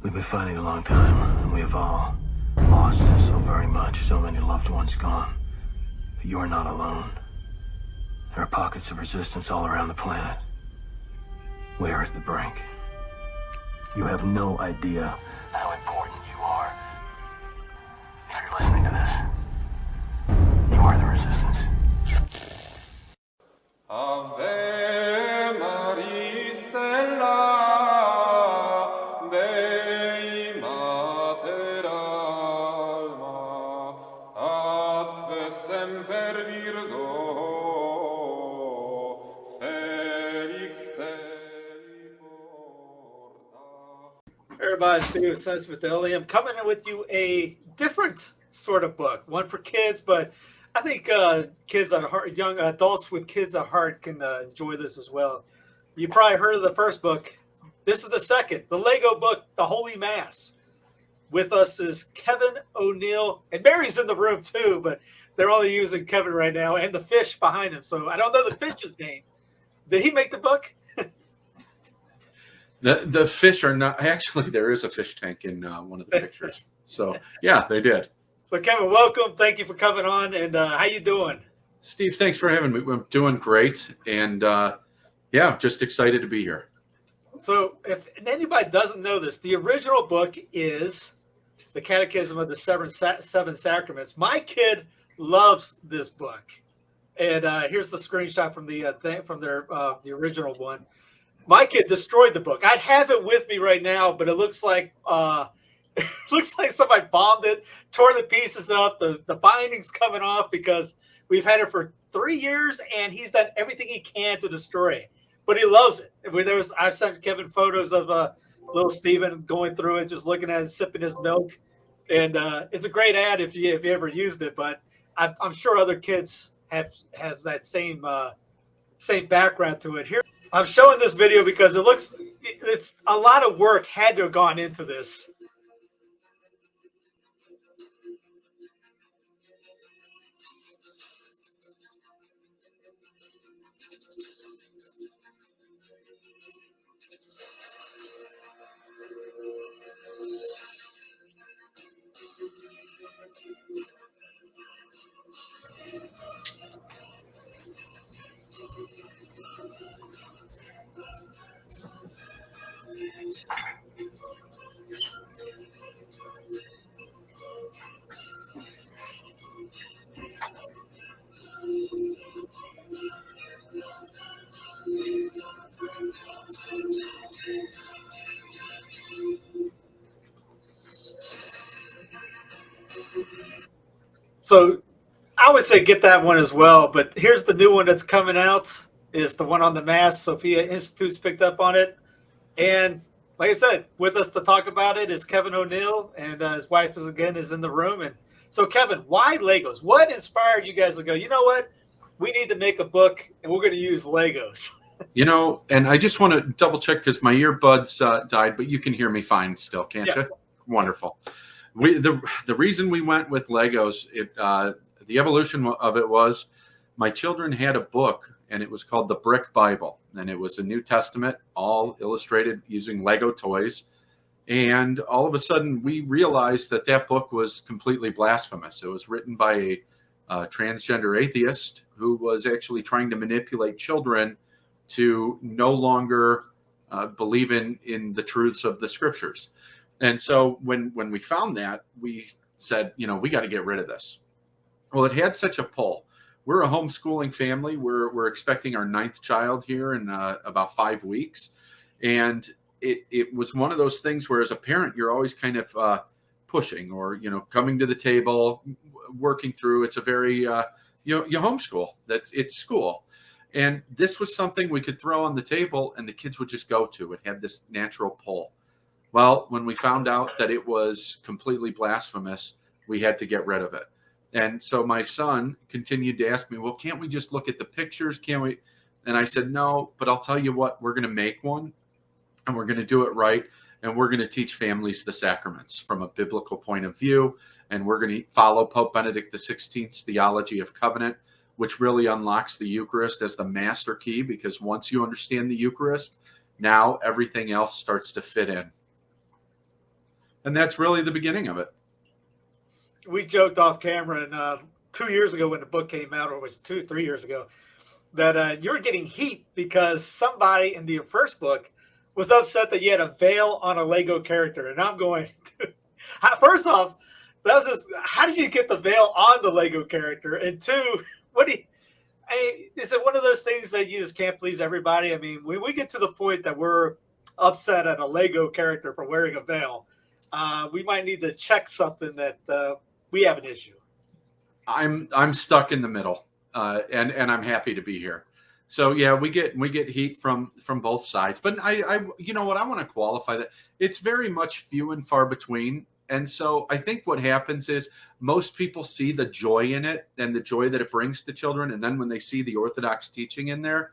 We've been fighting a long time, and we have all lost so very much, so many loved ones gone. But you are not alone. There are pockets of resistance all around the planet. We are at the brink. You have no idea how important you are. If you're listening to this, you are the resistance. Ave Maria Stella, Dei Mater Alma, atque semper Virgo, Felix te porta. Everybody, Steve Sense with the I'm coming in with you a different sort of book, one for kids, but I think kids at heart, young adults with kids at heart can enjoy this as well. You probably heard of the first book. This is the second, the Lego book, The Holy Mass. With us is Kevin O'Neill, and Mary's in the room too, but they're only using Kevin right now, and the fish behind him. So I don't know the fish's name. Did he make the book? The fish are not actually. There is a fish tank in one of the pictures. So yeah, they did. So Kevin, welcome. Thank you for coming on. And how you doing? Steve, thanks for having me. I'm doing great, and just excited to be here. So if anybody doesn't know this, the original book is the Catechism of the Seven Sacraments. My kid loves this book, and here's the screenshot from the original one. My kid destroyed the book. I'd have it with me right now, but it looks like somebody bombed it, tore the pieces up. The binding's coming off because we've had it for 3 years, and he's done everything he can to destroy it. But he loves it. I've sent Kevin photos of little Steven going through it, just looking at it, sipping his milk, and it's a great ad if you ever used it. But I'm sure other kids has that same background to it. Here, I'm showing this video because it's a lot of work had to have gone into this. So I would say get that one as well. But here's the new one that's coming out, is the one on the Mass. Sophia Institute's picked up on it. And like I said, with us to talk about it is Kevin O'Neill, and his wife is in the room. And so Kevin, why Legos? What inspired you guys to go, you know what? We need to make a book, and we're going to use Legos. And I just want to double check because my earbuds died, but you can hear me fine still, can't you? Wonderful. The reason we went with Legos, the evolution of it was my children had a book, and it was called the Brick Bible, and it was a New Testament, all illustrated using Lego toys. And all of a sudden, we realized that book was completely blasphemous. It was written by a transgender atheist who was actually trying to manipulate children to no longer believe in the truths of the scriptures. And so when we found that, we said, we got to get rid of this. Well, it had such a pull. We're a homeschooling family. We're expecting our 9th child here in about 5 weeks. And it was one of those things where as a parent, you're always kind of pushing or, coming to the table, working through. It's a very, you homeschool. It's school. And this was something we could throw on the table and the kids would just go to. It had this natural pull. Well, when we found out that it was completely blasphemous, we had to get rid of it. And so my son continued to ask me, well, can't we just look at the pictures? Can't we? And I said, no, but I'll tell you what, we're going to make one and we're going to do it right. And we're going to teach families the sacraments from a biblical point of view. And we're going to follow Pope Benedict XVI's theology of covenant, which really unlocks the Eucharist as the master key, because once you understand the Eucharist, now everything else starts to fit in. And that's really the beginning of it. We joked off camera, and 2 years ago when the book came out, or it was 2, 3 years ago, that you were getting heat because somebody in the first book was upset that you had a veil on a Lego character. And I'm going, first off, that was just, how did you get the veil on the Lego character? And two, is it one of those things that you just can't please everybody? I mean, when we get to the point that we're upset at a Lego character for wearing a veil, we might need to check something that we have an issue. I'm stuck in the middle, and I'm happy to be here. So yeah, we get heat from both sides, but I you know what, I want to qualify that it's very much few and far between. And so I think what happens is most people see the joy in it and the joy that it brings to children, and then when they see the Orthodox teaching in there,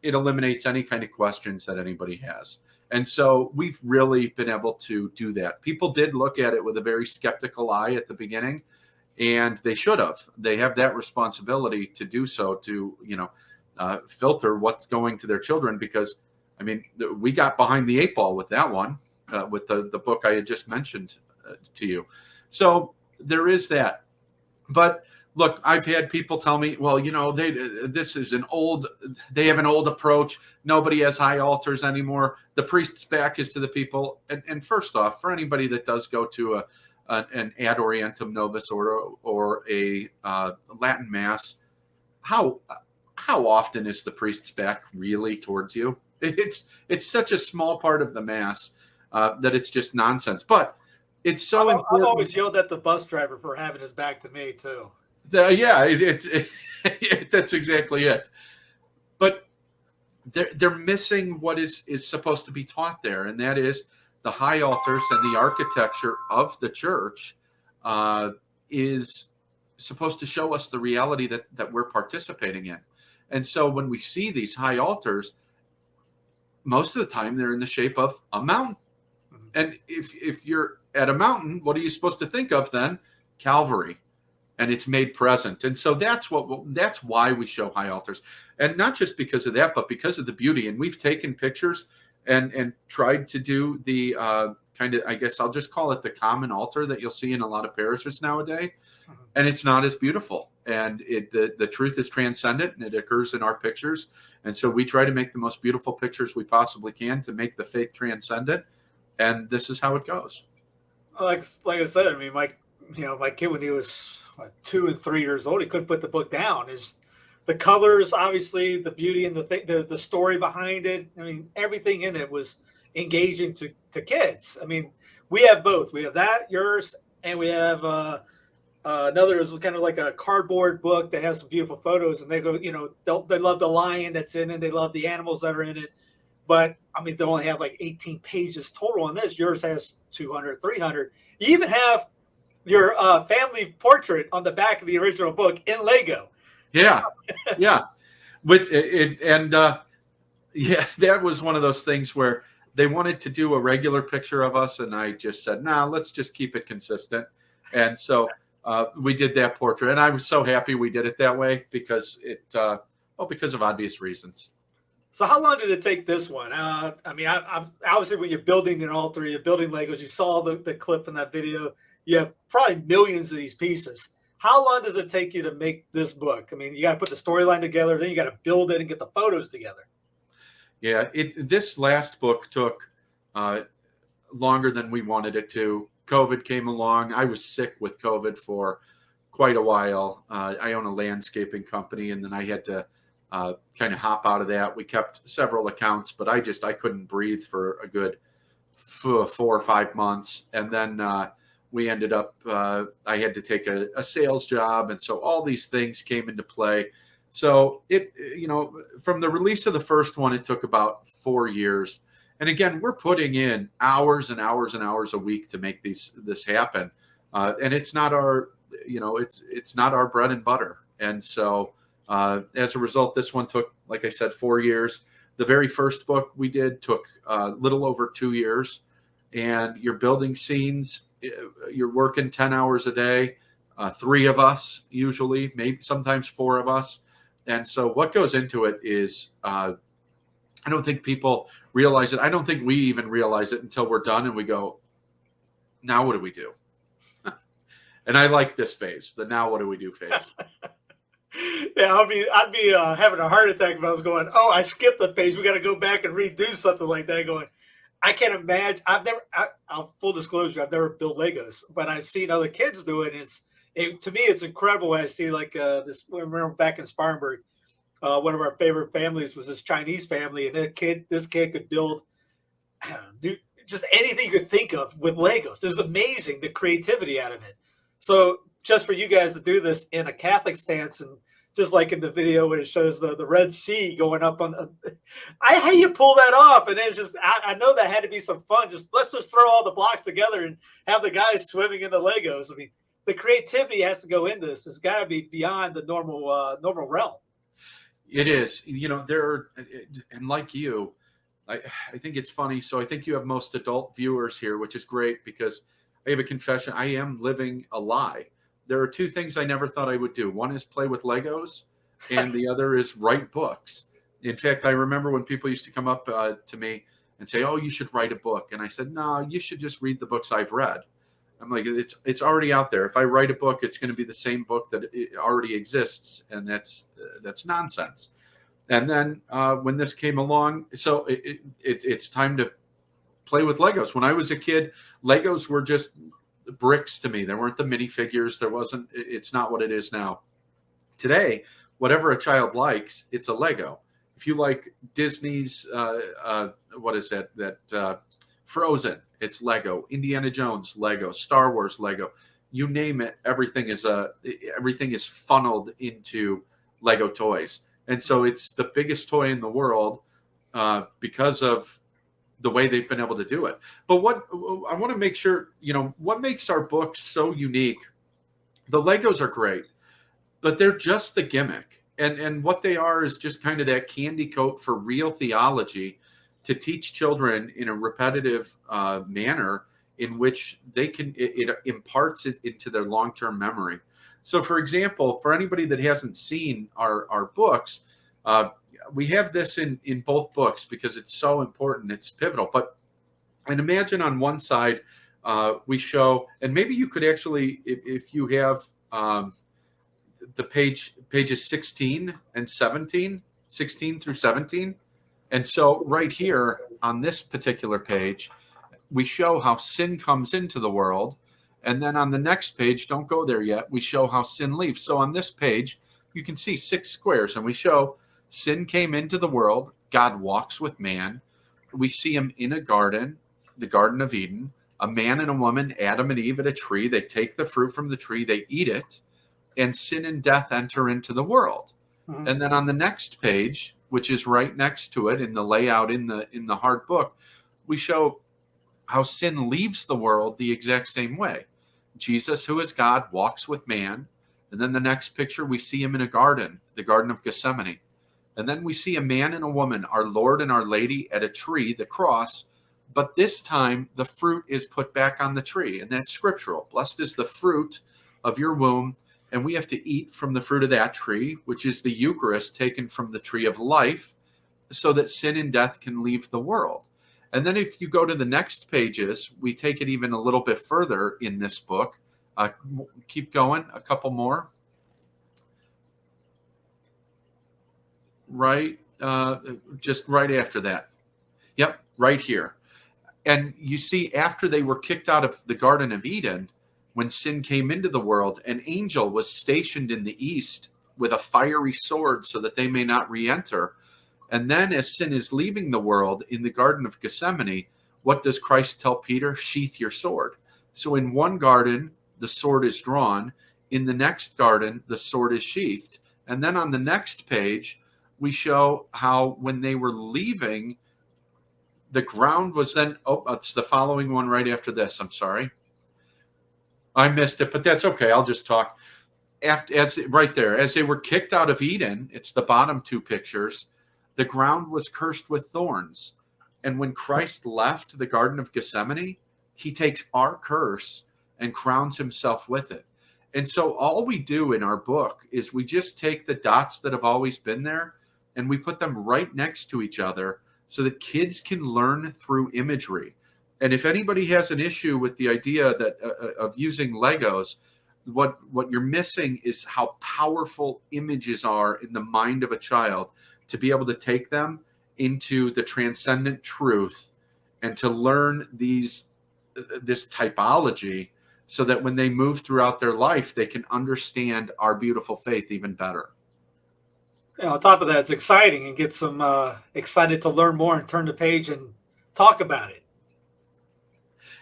it eliminates any kind of questions that anybody has. And so we've really been able to do that. People did look at it with a very skeptical eye at the beginning, and they should have. They have that responsibility to do so, to, filter what's going to their children, because, I mean, we got behind the 8 ball with that one, with the book I had just mentioned to you. So there is that. But look, I've had people tell me, well, they have an old approach. Nobody has high altars anymore. The priest's back is to the people. And first off, for anybody that does go to an ad orientem novus or a Latin mass, how often is the priest's back really towards you? It's such a small part of the mass that it's just nonsense. But it's so important. I've always yelled at the bus driver for having his back to me too. That's exactly it. But they're missing what is supposed to be taught there, and that is the high altars and the architecture of the church is supposed to show us the reality that we're participating in. And so when we see these high altars, most of the time they're in the shape of a mountain. And if you're at a mountain, what are you supposed to think of then? Calvary. And it's made present. And so that's why we show high altars. And not just because of that, but because of the beauty. And we've taken pictures and tried to do the kind of, I guess I'll just call it the common altar that you'll see in a lot of parishes nowadays. And it's not as beautiful. And the truth is transcendent, and it occurs in our pictures. And so we try to make the most beautiful pictures we possibly can to make the faith transcendent. And this is how it goes. Like I said, I mean, my kid, when he was 2 and 3 years old, he couldn't put the book down. It's the colors, obviously, the beauty and the story behind it. I mean, everything in it was engaging to kids. I mean, we have both. We have that, yours, and we have another is kind of like a cardboard book that has some beautiful photos. And they go, they love the lion that's in it. They love the animals that are in it. But, I mean, they only have like 18 pages total on this. Yours has 200, 300. You even have your family portrait on the back of the original book in Lego. Yeah, yeah. That was one of those things where they wanted to do a regular picture of us, and I just said, nah, let's just keep it consistent. And so we did that portrait, and I was so happy we did it that way because because of obvious reasons. So how long did it take this one? I mean, obviously when you're building an altar, you're building Legos, you saw the clip in that video, you have probably millions of these pieces. How long does it take you to make this book? I mean, you got to put the storyline together, then you got to build it and get the photos together. Yeah, this last book took longer than we wanted it to. COVID came along. I was sick with COVID for quite a while. I own a landscaping company, and then I had to kind of hop out of that. We kept several accounts, but I couldn't breathe for a good 4 or 5 months. And then we ended up, I had to take a sales job. And so all these things came into play. So from the release of the first one, it took about 4 years. And again, we're putting in hours and hours and hours a week to make this happen. And it's not our, it's not our bread and butter. And so as a result, this one took, like I said, 4 years. The very first book we did took a little over 2 years. And you're building scenes, you're working 10 hours a day, 3 of us usually, maybe sometimes 4 of us. And so what goes into it is, I don't think people realize it. I don't think we even realize it until we're done and we go, Now what do we do? And I like this phase, the now what do we do phase. Yeah, I'd be having a heart attack if I was going, oh, I skipped the page. We got to go back and redo something like that. Going, I can't imagine. I'll full disclosure, I've never built Legos, but I've seen other kids do it. And to me, it's incredible when I see like this. I remember back in Spartanburg, one of our favorite families was this Chinese family, and this kid could build just anything you could think of with Legos. It was amazing, the creativity out of it. So just for you guys to do this in a Catholic stance, and just like in the video when it shows the Red Sea going up on, how you pull that off? And it's just, I know that had to be some fun. Let's just throw all the blocks together and have the guys swimming in the Legos. I mean, the creativity has to go in this. It's got to be beyond the normal realm. It is, and like you, I think it's funny. So I think you have most adult viewers here, which is great because I have a confession. I am living a lie. There are two things I never thought I would do. One is play with Legos, and the other is write books. In fact, I remember when people used to come up to me and say, "Oh, you should write a book," and I said, "No, you should just read the books I've read." I'm like, it's already out there. If I write a book, it's going to be the same book that it already exists, and that's nonsense. And then when this came along, so it's time to play with Legos. When I was a kid, Legos were just bricks to me. There weren't the minifigures. It's not what it is now. Today, whatever a child likes, it's a Lego. If you like Disney's, what is that Frozen, it's Lego. Indiana Jones, Lego. Star Wars, Lego. You name it, everything is funneled into Lego toys. And so it's the biggest toy in the world because of the way they've been able to do it. But what I want to make sure, what makes our books so unique, the Legos are great, but they're just the gimmick. And what they are is just kind of that candy coat for real theology to teach children in a repetitive manner in which it imparts it into their long-term memory. So for example, for anybody that hasn't seen our books, we have this in both books because it's so important. It's pivotal. And imagine on one side, we show, and maybe you could actually, if you have the pages 16 and 17, 16 through 17. And so right here on this particular page, we show how sin comes into the world. And then on the next page, don't go there yet, we show how sin leaves. So on this page, you can see 6 squares, and we show sin came into the world. God walks with man. We see him in a garden, the Garden of Eden, a man and a woman, Adam and Eve, at a tree. They take the fruit from the tree, they eat it, and sin and death enter into the world. Mm-hmm. And then on the next page, which is right next to it in the layout in the hard book, we show how sin leaves the world the exact same way. Jesus, who is God, walks with man. And then the next picture, we see him in a garden, the Garden of Gethsemane. And then we see a man and a woman, our Lord and our Lady, at a tree, the cross. But this time, the fruit is put back on the tree. And that's scriptural. Blessed is the fruit of your womb. And we have to eat from the fruit of that tree, which is the Eucharist taken from the tree of life, so that sin and death can leave the world. And then if you go to the next pages, we take it even a little bit further in this book. Keep going, a couple more. Right, just right after that. Yep, right here. And you see, after they were kicked out of the Garden of Eden, when sin came into the world, an angel was stationed in the east with a fiery sword so that they may not re-enter. And then as sin is leaving the world in the Garden of Gethsemane, what does Christ tell Peter? Sheath your sword. So in one garden, the sword is drawn. In the next garden, the sword is sheathed. And then on the next page, we show how when they were leaving, the ground was then, it's the following one right after this. I'm sorry. I missed it, but that's okay. I'll just talk. Right there, as they were kicked out of Eden, it's the bottom 2 pictures, the ground was cursed with thorns. And when Christ left the Garden of Gethsemane, he takes our curse and crowns himself with it. And so all we do in our book is we just take the dots that have always been there and we put them right next to each other so that kids can learn through imagery. And if anybody has an issue with the idea that of using Legos, what you're missing is how powerful images are in the mind of a child to be able to take them into the transcendent truth and to learn this typology so that when they move throughout their life, they can understand our beautiful faith even better. On top of that, it's exciting and gets them excited to learn more and turn the page and talk about it.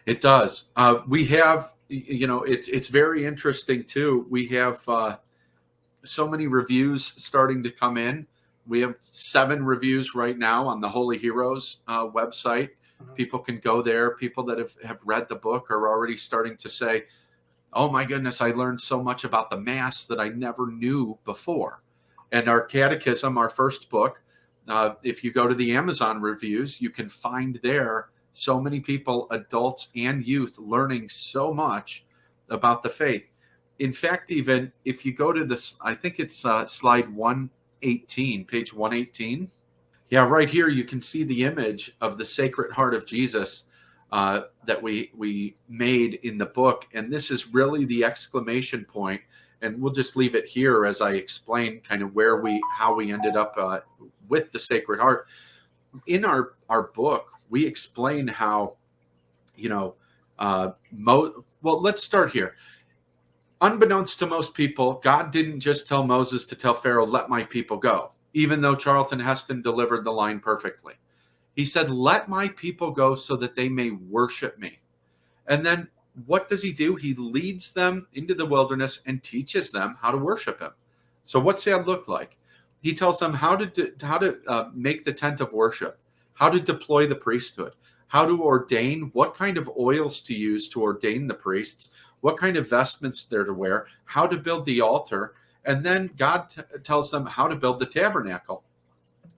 It does. We have, it's very interesting too. We have so many reviews starting to come in. We have 7 reviews right now on the Holy Heroes website. People can go there. People that have read the book are already starting to say, oh my goodness, I learned so much about the Mass that I never knew before. And our catechism, our first book, if you go to the Amazon reviews, you can find there so many people, adults and youth, learning so much about the faith. In fact, even if you go to this, I think it's slide 118, page 118. Yeah, right here you can see the image of the Sacred Heart of Jesus that we made in the book. And this is really the exclamation point. And we'll just leave it here as I explain kind of how we ended up with the Sacred Heart. In our book, we explain how, well, let's start here. Unbeknownst to most people, God didn't just tell Moses to tell Pharaoh, let my people go, even though Charlton Heston delivered the line perfectly. He said, let my people go so that they may worship me. And then what does he do? He leads them into the wilderness and teaches them how to worship him. So what's that look like? He tells them how to make the tent of worship, how to deploy the priesthood, how to ordain, what kind of oils to use to ordain the priests, what kind of vestments they're to wear, how to build the altar. And then God tells them how to build the tabernacle.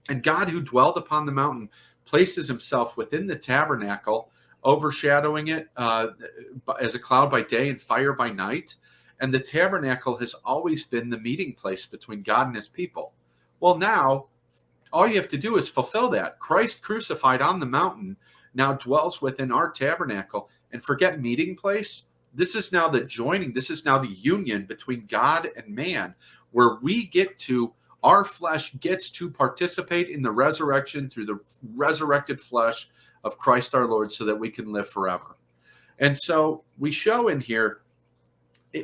And God, who dwelled upon the mountain, places himself within the tabernacle, overshadowing it as a cloud by day and fire by night. And the tabernacle has always been the meeting place between God and his people. Well, now, all you have to do is fulfill that. Christ crucified on the mountain now dwells within our tabernacle. And forget meeting place. This is now the joining. This is now the union between God and man, where our flesh gets to participate in the resurrection through the resurrected flesh of Christ our Lord so that we can live forever. And so we show in here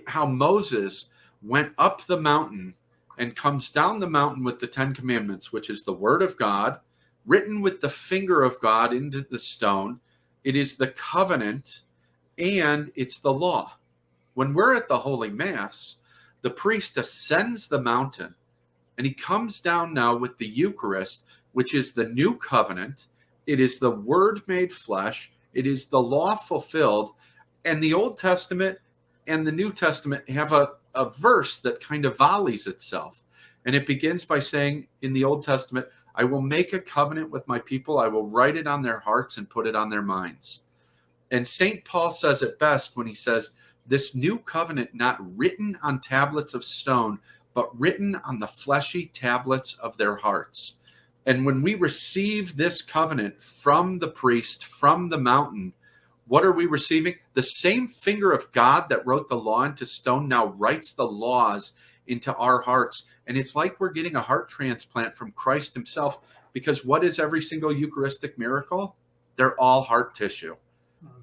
how Moses went up the mountain and comes down the mountain with the 10 Commandments, which is the word of God, written with the finger of God into the stone. It is the covenant and it's the law. When we're at the Holy Mass, the priest ascends the mountain and he comes down now with the Eucharist, which is the new covenant. It is the word made flesh. It is the law fulfilled. And the Old Testament and the New Testament have a verse that kind of volleys itself. And it begins by saying in the Old Testament, I will make a covenant with my people. I will write it on their hearts and put it on their minds. And St. Paul says it best when he says, this new covenant not written on tablets of stone, but written on the fleshy tablets of their hearts. And when we receive this covenant from the priest, from the mountain, what are we receiving? The same finger of God that wrote the law into stone now writes the laws into our hearts. And it's like we're getting a heart transplant from Christ himself, because what is every single Eucharistic miracle? They're all heart tissue.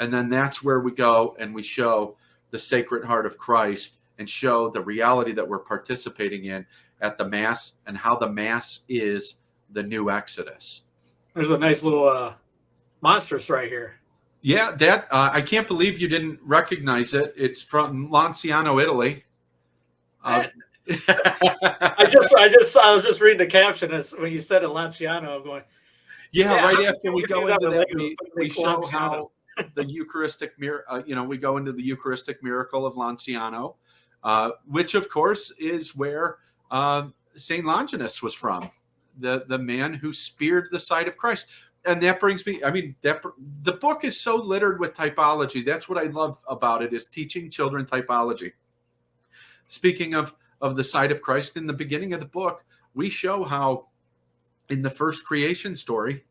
And then that's where we go and we show the Sacred Heart of Christ and show the reality that we're participating in at the Mass and how the Mass is the new Exodus. There's a nice little monstrous right here. Yeah, that I can't believe you didn't recognize it. It's from Lanciano, Italy. I was just reading the caption as when you said it, Lanciano. I'm going. Yeah, right after we go into that, we show Lanciano. how the Eucharistic miracle. We go into the Eucharistic miracle of Lanciano, which of course is where Saint Longinus was from, the man who speared the side of Christ. And that brings me, the book is so littered with typology. That's what I love about it, is teaching children typology. Speaking of the side of Christ, in the beginning of the book, we show how in the first creation story,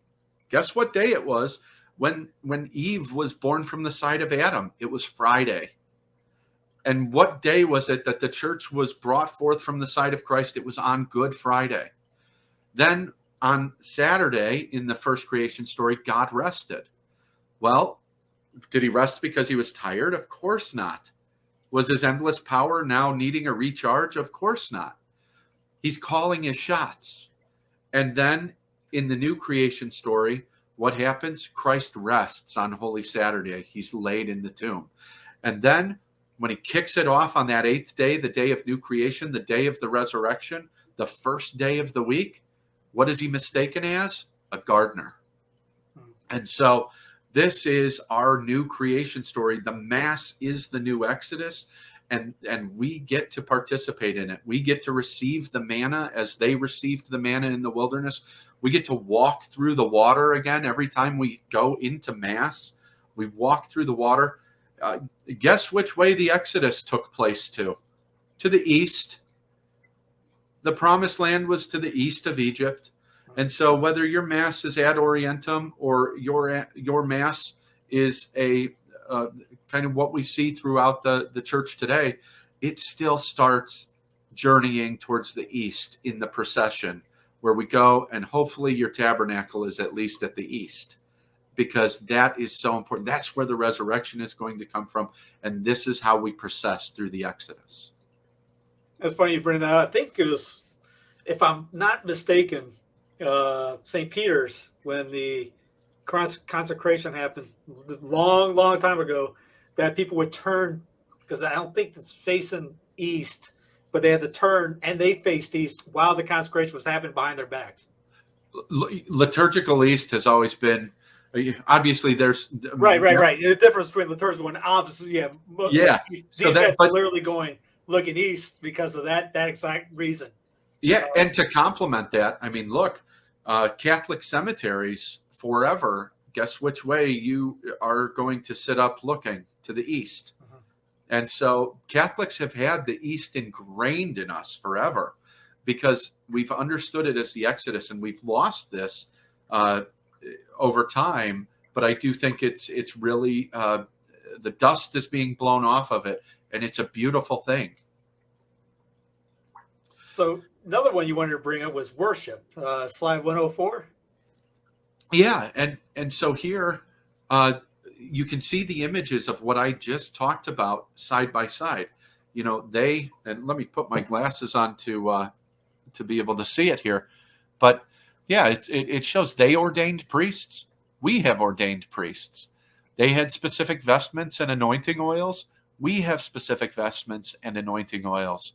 guess what day it was? When Eve was born from the side of Adam, it was Friday. And what day was it that the church was brought forth from the side of Christ? It was on Good Friday. Then on Saturday, in the first creation story, God rested. Well, did he rest because he was tired? Of course not. Was his endless power now needing a recharge? Of course not. He's calling his shots. And then in the new creation story, what happens? Christ rests on Holy Saturday. He's laid in the tomb. And then when he kicks it off on that 8th day, the day of new creation, the day of the resurrection, the first day of the week, what is he mistaken as? A gardener. And so this is our new creation story. The Mass is the new Exodus, and we get to participate in it. We get to receive the manna as they received the manna in the wilderness. We get to walk through the water again every time we go into Mass. We walk through the water. Guess which way the Exodus took place to? To the east. The promised land was to the east of Egypt. And so whether your Mass is ad orientem or your Mass is a kind of what we see throughout the church today, it still starts journeying towards the east in the procession, where we go, and hopefully your tabernacle is at least at the east, because that is so important. That's where the resurrection is going to come from, and this is how we process through the Exodus. That's funny you bring that up. I think it was, if I'm not mistaken, St. Peter's, when the consecration happened long time ago, that people would turn, because I don't think it's facing east, but they had to turn and they faced east while the consecration was happening behind their backs. Liturgical east has always been, obviously there's right. The difference between liturgical and obviously, these guys are literally looking east because of that exact reason. Yeah, and to complement that, I mean, look, Catholic cemeteries forever, guess which way you are going to sit up looking? To the east. Uh-huh. And so Catholics have had the east ingrained in us forever because we've understood it as the Exodus, and we've lost this over time. But I do think it's really, the dust is being blown off of it, and it's a beautiful thing. So another one you wanted to bring up was worship, slide 104. Yeah, and so here you can see the images of what I just talked about side by side. You know, and let me put my glasses on to be able to see it here. But yeah, it shows they ordained priests. We have ordained priests. They had specific vestments and anointing oils. We have specific vestments and anointing oils.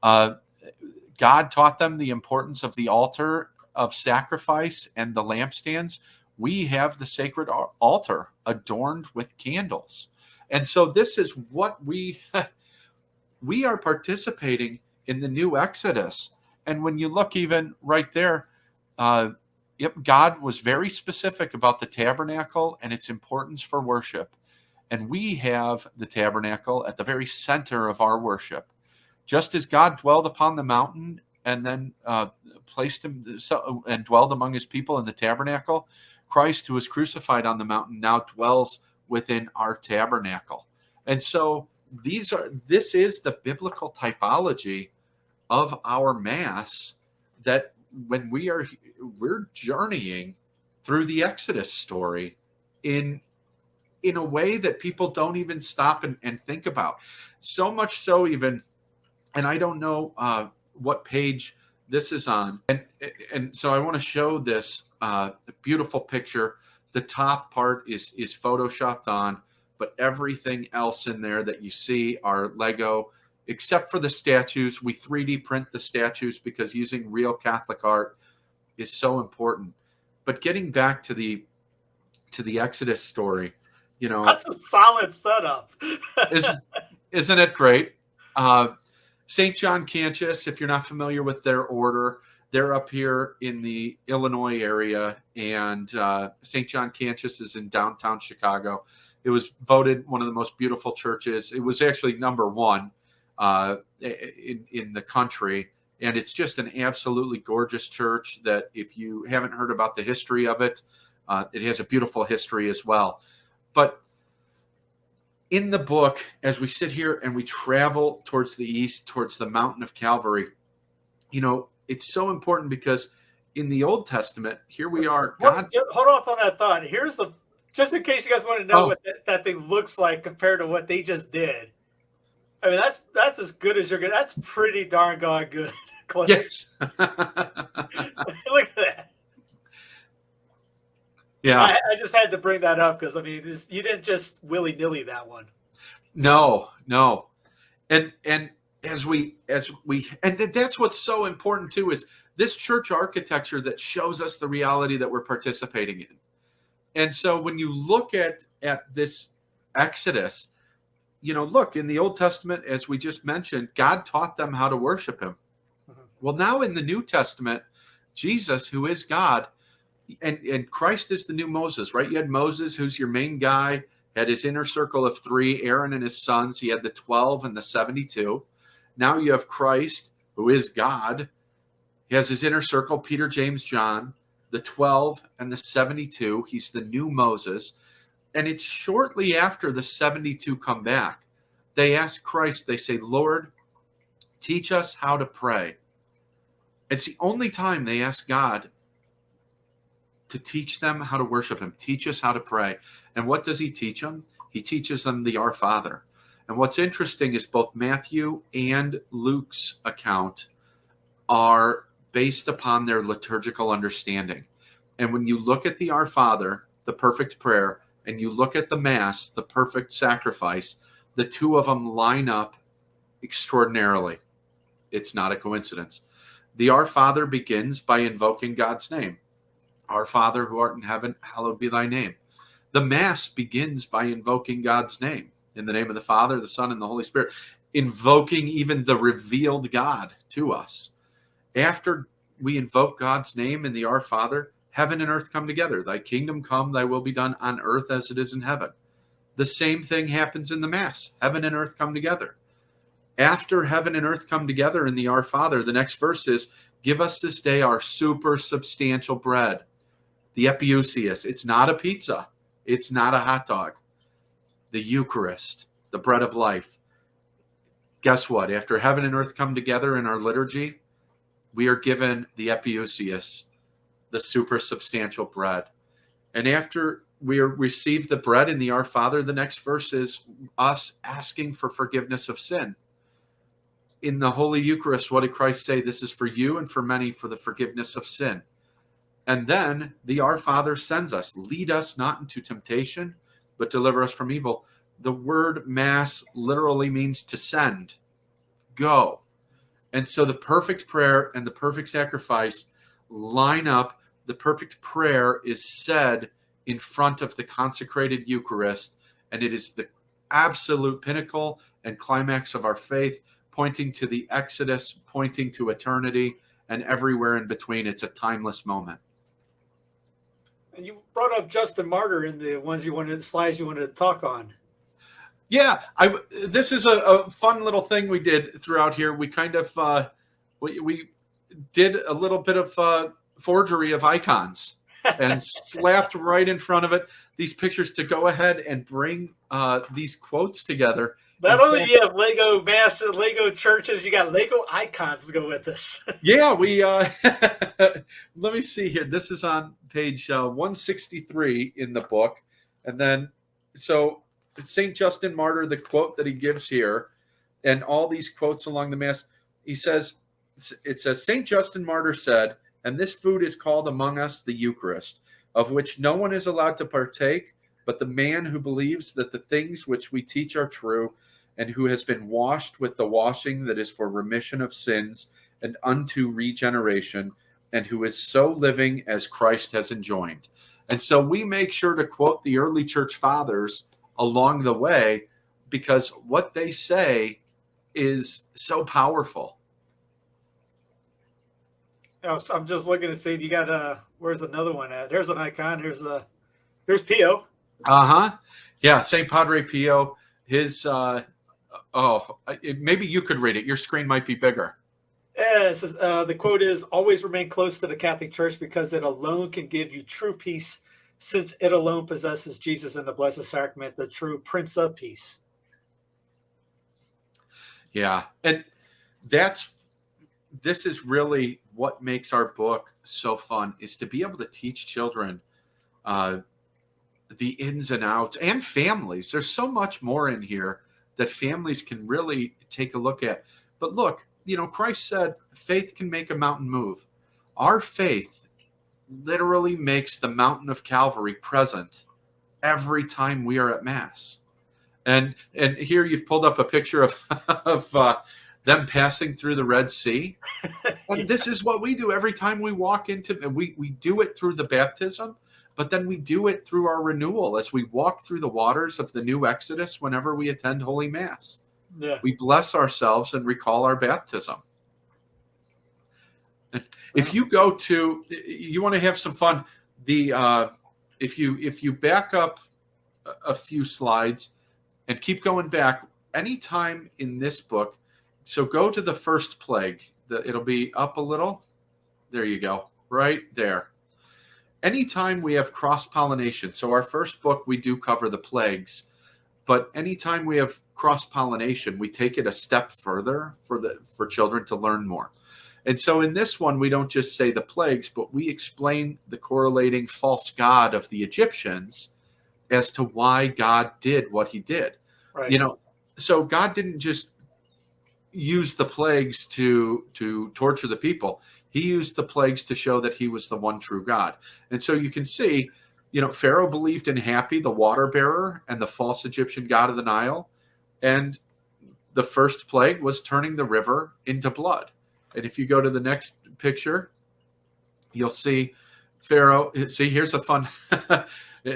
God taught them the importance of the altar of sacrifice and the lampstands. We have the sacred altar adorned with candles. And so this is what we are participating in the new Exodus. And when you look even right there, God was very specific about the tabernacle and its importance for worship. And we have the tabernacle at the very center of our worship. Just as God dwelled upon the mountain and then placed him and dwelled among his people in the tabernacle, Christ, who was crucified on the mountain, now dwells within our tabernacle. And so this is the biblical typology of our Mass, that when we're journeying through the Exodus story in a way that people don't even stop and think about. So much so even, and I don't know what page this is on. And so I want to show this beautiful picture. The top part is photoshopped on, but everything else in there that you see are Lego, except for the statues. We 3D print the statues because using real Catholic art is so important. But getting back to the Exodus story, you know, that's a solid setup. Isn't it great? St. John Cantius, if you're not familiar with their order, they're up here in the Illinois area, and St. John Cantius is in downtown Chicago. It was voted one of the most beautiful churches. It was actually number one in the country, and it's just an absolutely gorgeous church that if you haven't heard about the history of it, It has a beautiful history as well. But in the book, as we sit here and we travel towards the east, towards the mountain of Calvary, it's so important because in the Old Testament, here we are. God, hold off on that thought. Just in case you guys want to know what that thing looks like compared to what they just did. I mean, that's as good as you're going. That's pretty darn good. Yes. Look at that. Yeah. I just had to bring that up because, I mean, you didn't just willy-nilly that one. No. And as we that's what's so important too, is this church architecture that shows us the reality that we're participating in. And so when you look at this Exodus, look, in the Old Testament, as we just mentioned, God taught them how to worship him. Mm-hmm. Well, now in the New Testament, Jesus, who is God, and Christ is the new Moses, right? You had Moses, who's your main guy, had his inner circle of 3, Aaron and his sons. He had the 12 and the 72. Now you have Christ, who is God. He has his inner circle, Peter, James, John, the 12 and the 72. He's the new Moses. And it's shortly after the 72 come back. They ask Christ, they say, Lord, teach us how to pray. It's the only time they ask God to teach them how to worship him. Teach us how to pray. And what does he teach them? He teaches them the Our Father. And what's interesting is both Matthew and Luke's account are based upon their liturgical understanding. And when you look at the Our Father, the perfect prayer, and you look at the Mass, the perfect sacrifice, the two of them line up extraordinarily. It's not a coincidence. The Our Father begins by invoking God's name. Our Father who art in heaven, hallowed be thy name. The Mass begins by invoking God's name. In the name of the Father, the Son, and the Holy Spirit. Invoking even the revealed God to us. After we invoke God's name in the Our Father, heaven and earth come together. Thy kingdom come, thy will be done on earth as it is in heaven. The same thing happens in the Mass. Heaven and earth come together. After heaven and earth come together in the Our Father, the next verse is, give us this day our super substantial bread. The Epiousios. It's not a pizza. It's not a hot dog. The Eucharist, the bread of life. Guess what? After heaven and earth come together in our liturgy, we are given the Epiousios, the super substantial bread. And after we receive the bread in the Our Father, the next verse is us asking for forgiveness of sin. In the Holy Eucharist, what did Christ say? This is for you and for many for the forgiveness of sin. And then the Our Father sends us, lead us not into temptation, but deliver us from evil. The word Mass literally means to send, go. And so the perfect prayer and the perfect sacrifice line up. The perfect prayer is said in front of the consecrated Eucharist, and it is the absolute pinnacle and climax of our faith, pointing to the Exodus, pointing to eternity, and everywhere in between. It's a timeless moment. And you brought up Justin Martyr in the slides you wanted to talk on. Yeah, this is a fun little thing we did throughout here. We kind of we did a little bit of forgery of icons and slapped right in front of it these pictures to go ahead and bring these quotes together. Not only do you have Lego Mass and Lego churches, you got Lego icons to go with this. Yeah, we let me see here. This is on page 163 in the book. And then, so St. Justin Martyr, the quote that he gives here, and all these quotes along the Mass, it says, St. Justin Martyr said, and this food is called among us the Eucharist, of which no one is allowed to partake, but the man who believes that the things which we teach are true, and who has been washed with the washing that is for remission of sins and unto regeneration, and who is so living as Christ has enjoined. And so we make sure to quote the early church fathers along the way, because what they say is so powerful. I'm just looking to see, you got where's another one at? There's an icon. Here's Pio. Yeah, St. Padre Pio. His maybe you could read it. Your screen might be bigger. Yeah, it says, the quote is, always remain close to the Catholic Church because it alone can give you true peace since it alone possesses Jesus in the Blessed Sacrament, the true Prince of Peace. Yeah. And this is really what makes our book so fun, is to be able to teach children the ins and outs, and families. There's so much more in here that families can really take a look at. But look, Christ said faith can make a mountain move. Our faith literally makes the mountain of Calvary present every time we are at Mass. And here you've pulled up a picture of them passing through the Red Sea. And this is what we do every time we walk into, we do it through the baptism, but then we do it through our renewal as we walk through the waters of the new Exodus whenever we attend Holy Mass. Yeah. We bless ourselves and recall our baptism. If you go to, you want to have some fun, if you back up a few slides and keep going back, anytime in this book, so go to the first plague. It'll be up a little. There you go, right there. Anytime we have cross-pollination, so our first book, we do cover the plagues, but anytime we have cross-pollination, we take it a step further for children to learn more. And so in this one, we don't just say the plagues, but we explain the correlating false god of the Egyptians as to why God did what he did. Right. So God didn't just use the plagues to torture the people. He used the plagues to show that he was the one true God. And so you can see, Pharaoh believed in Happy, the water bearer, and the false Egyptian god of the Nile. And the first plague was turning the river into blood. And if you go to the next picture, you'll see Pharaoh. See, here's a fun,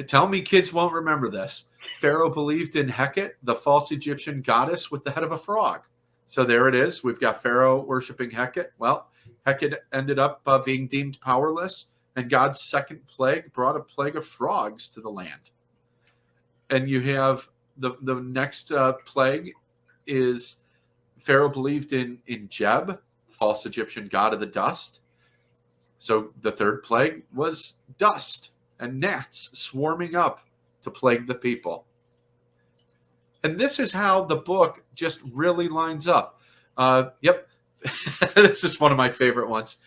tell me kids won't remember this. Pharaoh believed in Hecate, the false Egyptian goddess with the head of a frog. So there it is. We've got Pharaoh worshiping Hecate. Well, Hecate ended up being deemed powerless, and God's second plague brought a plague of frogs to the land. And you have the next plague is Pharaoh believed in Jeb, false Egyptian god of the dust. So the third plague was dust and gnats swarming up to plague the people. And this is how the book just really lines up. Yep. This is one of my favorite ones.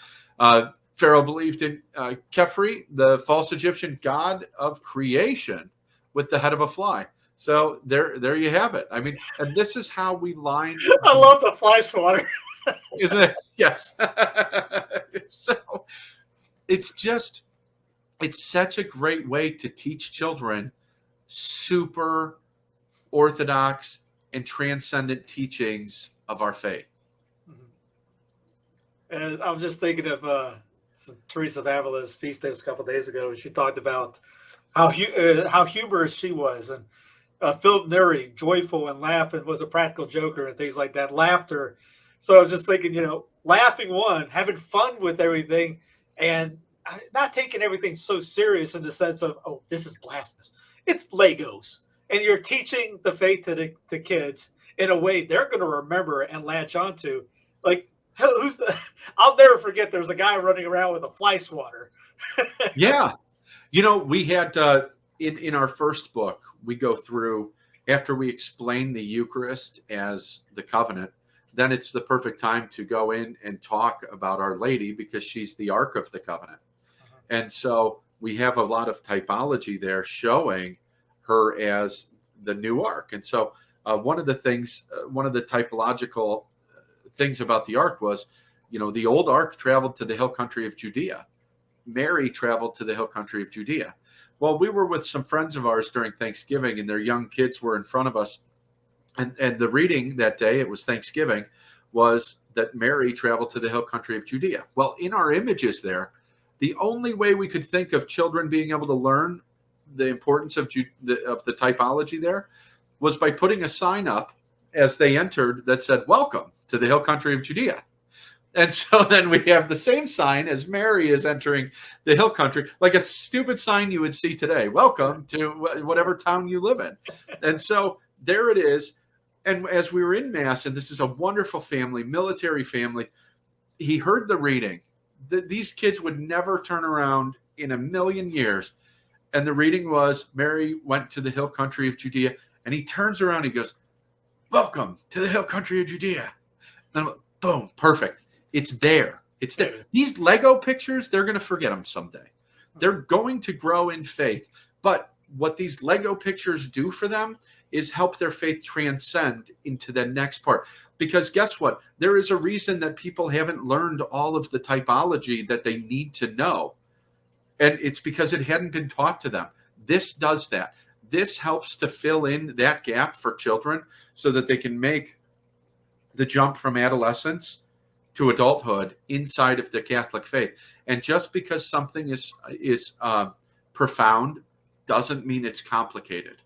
Pharaoh believed in Khepri, the false Egyptian god of creation with the head of a fly. So there you have it. I mean, and this is how we line. I love the fly swatter. Isn't it? Yes. So it's such a great way to teach children super orthodox and transcendent teachings of our faith. And I'm just thinking of Teresa of Avila's feast day was a couple of days ago. She talked about how humorous she was, and Philip Neri, joyful and laughing, was a practical joker and things like that. Laughter. So I was just thinking, laughing having fun with everything, and not taking everything so serious in the sense of, oh, this is blasphemous. It's Legos, and you're teaching the faith to kids in a way they're going to remember and latch onto. Like, I'll never forget. There's a guy running around with a fly swatter. Yeah, we had in our first book, we go through, after we explain the Eucharist as the covenant, then it's the perfect time to go in and talk about Our Lady, because she's the Ark of the Covenant. Uh-huh. And so we have a lot of typology there showing her as the new Ark. And so one of the typological things about the Ark was, the old Ark traveled to the hill country of Judea. Mary traveled to the hill country of Judea. Well, we were with some friends of ours during Thanksgiving, and their young kids were in front of us. And the reading that day, it was Thanksgiving, was that Mary traveled to the hill country of Judea. Well, in our images there, the only way we could think of children being able to learn the importance of the typology there was by putting a sign up as they entered that said, "Welcome to the hill country of Judea." And so then we have the same sign as Mary is entering the hill country, like a stupid sign you would see today. "Welcome to whatever town you live in." And so there it is. And as we were in Mass, and this is a wonderful family, military family, he heard the reading. These kids would never turn around in a million years And the reading was, Mary went to the hill country of Judea, and he turns around, he goes, welcome to the hill country of Judea. And I'm like, boom, perfect. It's there. It's there. These Lego pictures, they're going to forget them someday. They're going to grow in faith. But what these Lego pictures do for them is help their faith transcend into the next part. Because guess what? There is a reason that people haven't learned all of the typology that they need to know. And it's because it hadn't been taught to them. This does that. This helps to fill in that gap for children so that they can make the jump from adolescence to adulthood inside of the Catholic faith. And just because something is profound doesn't mean it's complicated.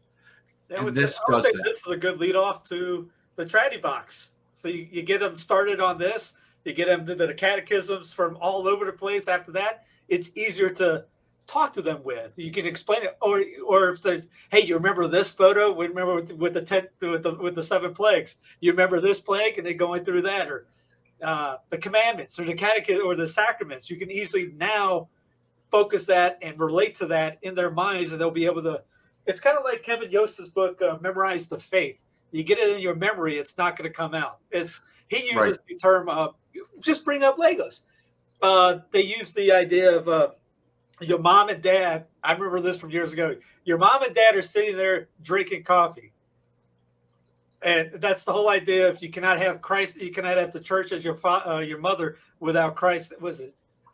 This is a good lead off to the Trinity box. So you get them started on this. You get them to the catechisms from all over the place. After that, it's easier to talk to them with. You can explain it, or if there's, hey, you remember this photo? We remember with the 7 plagues. You remember this plague, and they're going through that, or the commandments, or the catechism, or the sacraments. You can easily now focus that and relate to that in their minds, and they'll be able to. It's kind of like Kevin Yost's book, Memorize the Faith. You get it in your memory, it's not going to come out. He uses the term, just bring up Legos. They use the idea of your mom and dad. I remember this from years ago. Your mom and dad are sitting there drinking coffee. And that's the whole idea. If you cannot have Christ, you cannot have the church as your mother without Christ.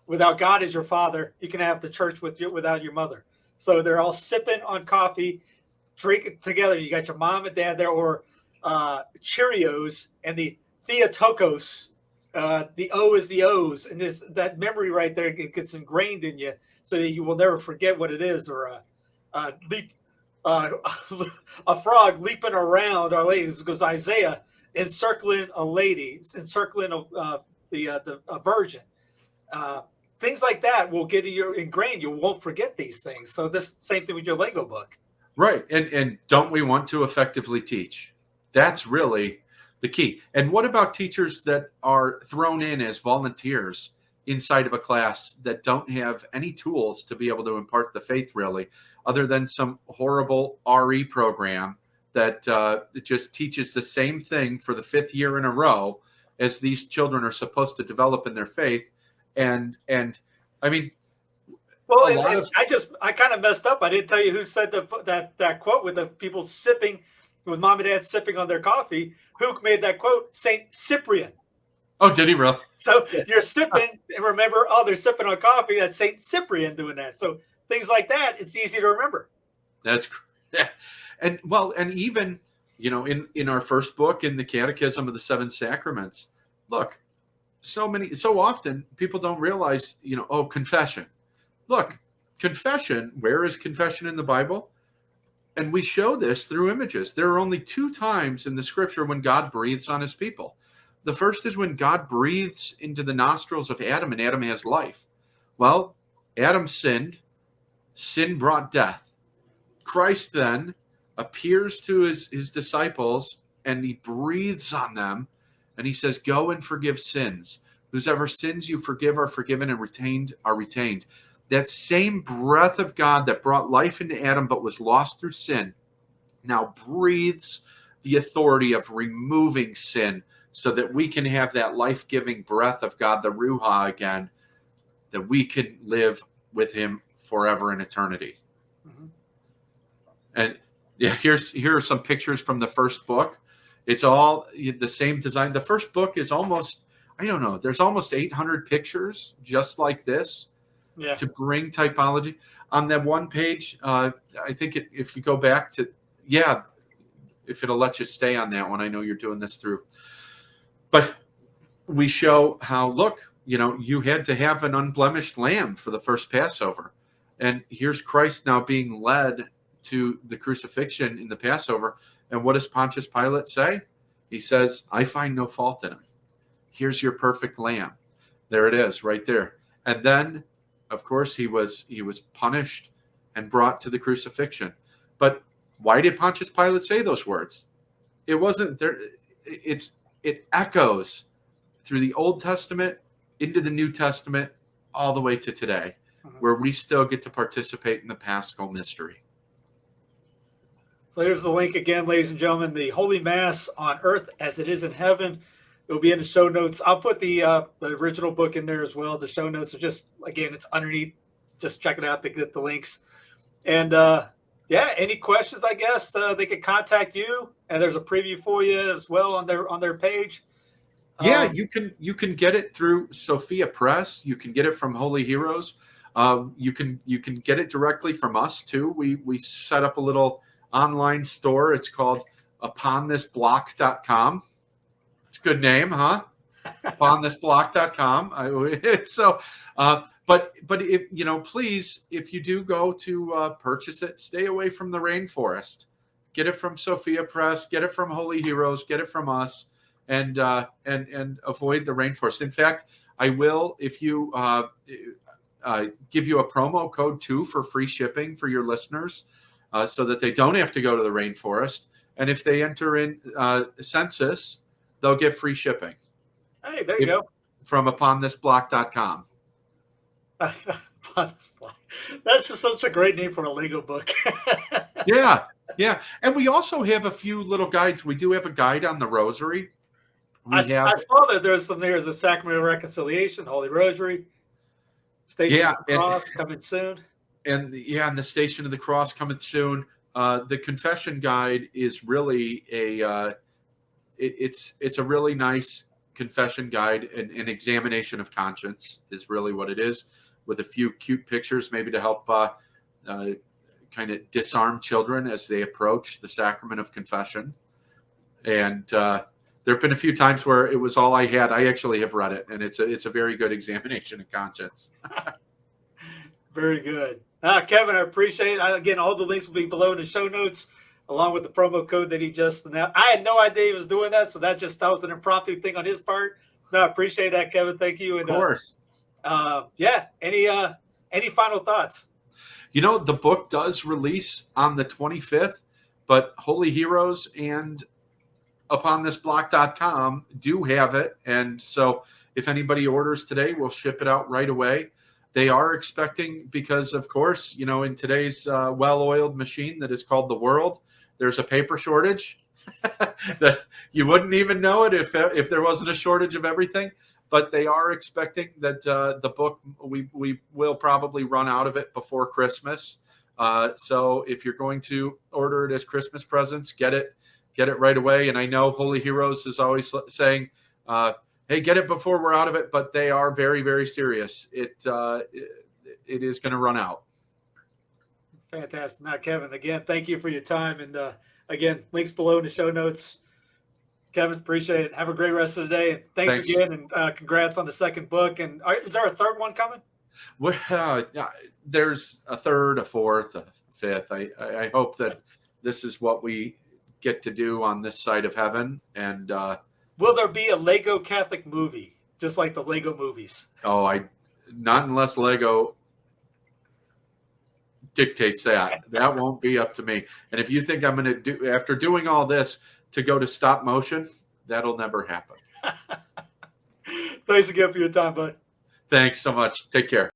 Without God as your father, you can have the church without your mother. So they're all sipping on coffee, drinking together. You got your mom and dad there, or Cheerios and the Theotokos. The O is the O's, and that memory right there, it gets ingrained in you, so that you will never forget what it is. Or a frog leaping around Our Lady. This goes Isaiah encircling a lady, encircling a virgin. Things like that will get you ingrained. You won't forget these things. So this same thing with your Lego book. Right. And don't we want to effectively teach? That's really the key. And what about teachers that are thrown in as volunteers inside of a class that don't have any tools to be able to impart the faith, really, other than some horrible RE program that just teaches the same thing for the 5th year in a row as these children are supposed to develop in their faith? And I mean, well, I kind of messed up. I didn't tell you who said that quote with the people sipping, with mom and dad sipping on their coffee. Who made that quote? Saint Cyprian. Oh, did he really? So you're sipping, and remember, they're sipping on coffee. That's Saint Cyprian doing that. So things like that, it's easy to remember. That's great. And even, in our first book, in the Catechism of the 7 Sacraments, look, so often people don't realize, confession. Look, confession, where is confession in the Bible? And we show this through images. There are only 2 times in the scripture when God breathes on his people. The first is when God breathes into the nostrils of Adam, and Adam has life. Well, Adam sinned. Sin brought death. Christ then appears to his disciples, and he breathes on them, and he says, go and forgive sins. Whosever sins you forgive are forgiven, and retained are retained. That same breath of God that brought life into Adam but was lost through sin now breathes the authority of removing sin so that we can have that life-giving breath of God, the Ruha, again, that we can live with him forever in eternity. Mm-hmm. And here are some pictures from the first book. It's all the same design. The first book is almost, there's almost 800 pictures just like this. Yeah. To bring typology on that one page. I think if you go back to, if it'll let you stay on that one. I know you're doing this through, but we show how, look, you had to have an unblemished lamb for the first Passover. And here's Christ now being led to the crucifixion in the Passover. And what does Pontius Pilate say? He says, I find no fault in him. Here's your perfect lamb. There it is right there. And then, of course, he was punished and brought to the crucifixion. But why did Pontius Pilate say those words? It wasn't there. It echoes through the Old Testament into the New Testament all the way to today. where we still get to participate in the Paschal mystery. So here's the link again, ladies and gentlemen, the Holy Mass on earth as it is in heaven. It'll be in the show notes. I'll put the original book in there as well. The show notes are just, again, it's underneath. Just check it out to get the links. And yeah, any questions, I guess they could contact you. And there's a preview for you as well on their page. Yeah, you can get it through Sophia Press. You can get it from Holy Heroes. You can get it directly from us too. We set up a little online store. It's called uponthisblock.com. It's a good name, huh? uponthisblock.com. But if please, if you do go to purchase it, stay away from the rainforest. Get it from Sophia Press. Get it from Holy Heroes. Get it from us, and avoid the rainforest. In fact, I will, if you give you a promo code too for free shipping for your listeners, so that they don't have to go to the rainforest. And if they enter in census, they'll get free shipping. Hey, there you go. From uponthisblock.com. That's just such a great name for a Lego book. Yeah. And we also have a few little guides. We do have a guide on the Rosary. I saw that there's the Sacrament of Reconciliation, Holy Rosary, Station of the Cross coming soon. And the Station of the Cross coming soon. The confession guide is really it's a really nice confession guide. An examination of conscience is really what it is, with a few cute pictures maybe to help kind of disarm children as they approach the sacrament of confession. And there have been a few times where it was all I had. I actually have read it, and it's a very good examination of conscience. Very good. Kevin, I appreciate it. Again, all the links will be below in the show notes, along with the promo code that he just announced. I had no idea he was doing that, so that was an impromptu thing on his part. No, I appreciate that, Kevin. Thank you. And, of course. Any final thoughts? The book does release on the 25th, but Holy Heroes and uponthisblock.com do have it. And so if anybody orders today, we'll ship it out right away. They are expecting, because of course, in today's well-oiled machine that is called the world, there's a paper shortage that you wouldn't even know it if there wasn't a shortage of everything. But they are expecting that the book, we will probably run out of it before Christmas. So if you're going to order it as Christmas presents, get it right away. And I know Holy Heroes is always saying, hey, get it before we're out of it, but they are very, very serious. It is going to run out. Fantastic. Now, Kevin, again, thank you for your time. And again, links below in the show notes. Kevin, appreciate it. Have a great rest of the day. And thanks again. And congrats on the second book. And is there a third one coming? Well, there's a third, a fourth, a fifth. I hope that this is what we get to do on this side of heaven. And will there be a Lego Catholic movie, just like the Lego movies? Oh, not unless Lego dictates that. That won't be up to me. And if you think I'm going to do, after doing all this, to go to stop motion, that'll never happen. Thanks again for your time, bud. Thanks so much. Take care.